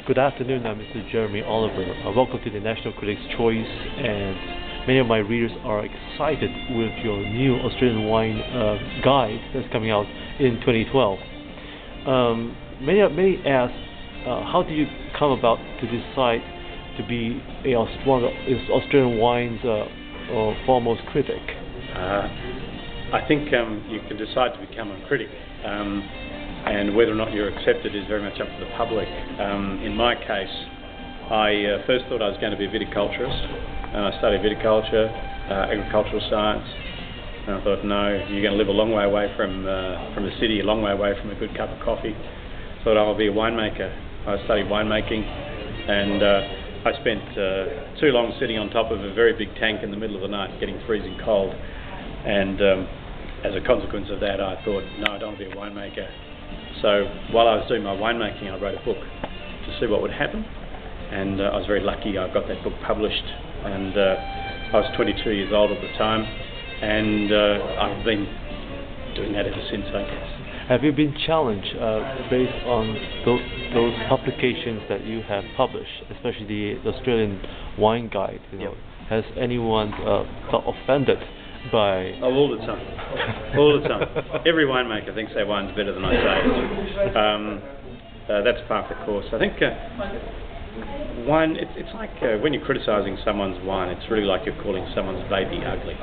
Good afternoon, I'm Mr. Jeremy Oliver. Welcome to the National Critics' Choice, and many of my readers are excited with your new Australian wine guide that's coming out in 2012. Many ask, how do you come about to decide to be one of Australian wine's foremost critic? I think you can decide to become a critic. And whether or not you're accepted is very much up to the public. In my case, I first thought I was going to be a viticulturist, and I studied viticulture, agricultural science, and I thought, no, you're going to live a long way away from the city, a long way away from a good cup of coffee. Thought I'll be a winemaker. I studied winemaking, and I spent too long sitting on top of a very big tank in the middle of the night getting freezing cold, and as a consequence of that, I thought, no, I don't want to be a winemaker. So while I was doing my winemaking, I wrote a book to see what would happen, and I was very lucky. I got that book published, and I was 22 years old at the time, and I've been doing that ever since, I guess. Have you been challenged based on those publications that you have published, especially the Australian Wine Guide? Yep. Has anyone felt offended by? Oh, all the time. All the time. Every winemaker thinks their wine's better than I say. That's part of the course. I think wine, it's like when you're criticising someone's wine, it's really like you're calling someone's baby ugly.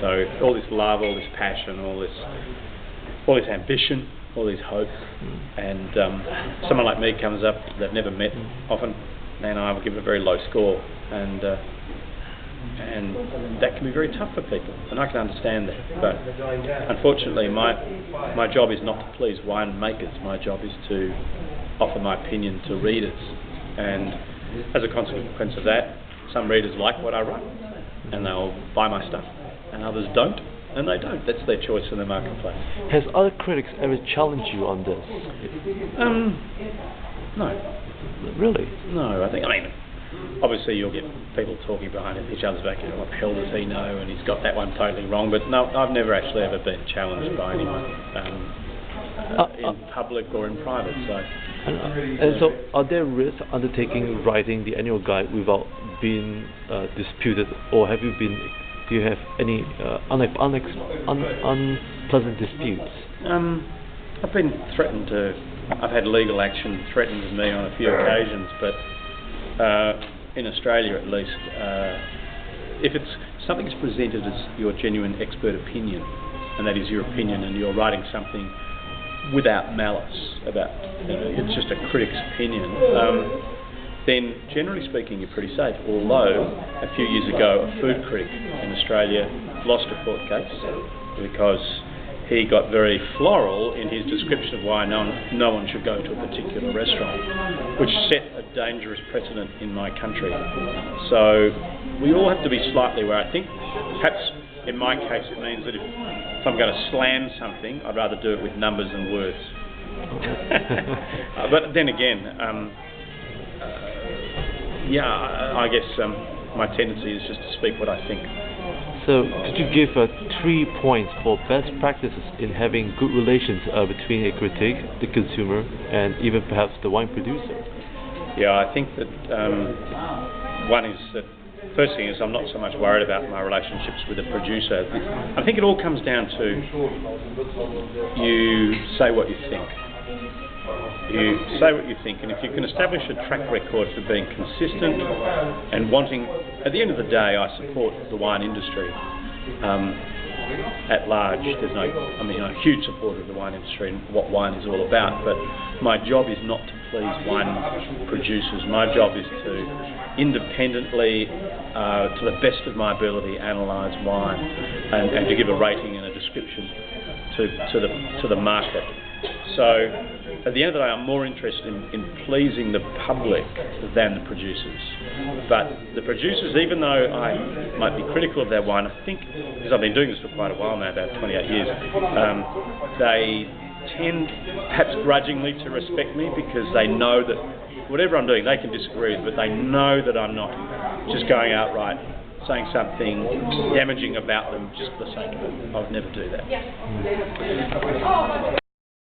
So all this love, all this passion, all this ambition, all this hope, and someone like me comes up, they've never met often, and I will give a very low score, and that can be very tough for people, and I can understand that. But unfortunately, my job is not to please winemakers. My job is to offer my opinion to readers, and as a consequence of that, some readers like what I write, and they'll buy my stuff, and others don't, and they don't. That's their choice in the marketplace. Has other critics ever challenged you on this? No. Really? No, I mean, obviously you'll get people talking behind each other's back, what the hell does he know, and he's got that one totally wrong, but no, I've never actually ever been challenged by anyone in public or in private. And so are there risks undertaking writing the annual guide without being disputed, or do you have any unpleasant disputes? I've been threatened I've had legal action threatened with me on a few occasions, but in Australia at least, if something's presented as your genuine expert opinion, and that is your opinion, and you're writing something without malice about, it's just a critic's opinion, then generally speaking you're pretty safe. Although a few years ago a food critic in Australia lost a court case because he got very floral in his description of why no one should go to a particular restaurant, which set a dangerous precedent in my country. So we all have to be slightly aware. I think perhaps in my case it means that if I'm going to slam something, I'd rather do it with numbers and words. But then again, I guess my tendency is just to speak what I think. So could you give 3 points for best practices in having good relations between a critic, the consumer, and even perhaps the wine producer? Yeah, I think that one is that first thing is I'm not so much worried about my relationships with the producer. I think it all comes down to you say what you think. You say what you think, and if you can establish a track record for being consistent and wanting, at the end of the day, I support the wine industry at large. I'm a huge supporter of the wine industry and what wine is all about, but my job is not to please wine producers. My job is to independently, to the best of my ability, analyse wine and to give a rating and a description to the market. So at the end of the day, I'm more interested in pleasing the public than the producers. But the producers, even though I might be critical of their wine, I think, because I've been doing this for quite a while now, about 28 years, they tend, perhaps grudgingly, to respect me because they know that whatever I'm doing, they can disagree with, but they know that I'm not just going outright saying something damaging about them just for the sake of it. I would never do that.